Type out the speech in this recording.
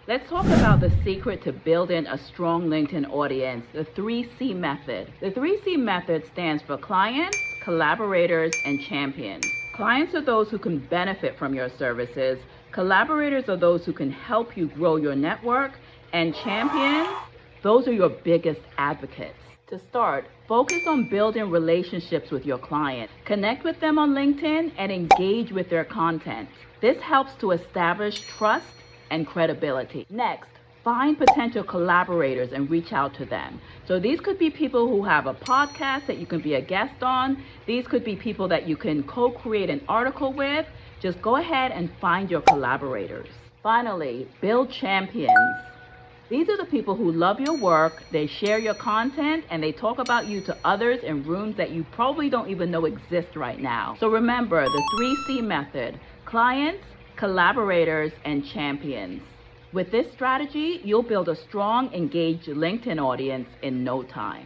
Let's talk about the secret to building a strong LinkedIn audience, the 3C method. The 3C method stands for clients, collaborators, and champions. Clients are those who can benefit from your services. Collaborators are those who can help you grow your network. And champions, those are your biggest advocates. To start, focus on building relationships with your client. Connect with them on LinkedIn and engage with their content. This helps to establish trust and credibility. Next, find potential collaborators and reach out to them. So these could be people who have a podcast that you can be a guest on. These could be people that you can co-create an article with. Just go ahead and find your collaborators. Finally, build champions. These are the people who love your work, they share your content, and they talk about you to others in rooms that you probably don't even know exist right now. So remember the 3C method: clients, collaborators, and champions. With this strategy, you'll build a strong, engaged LinkedIn audience in no time.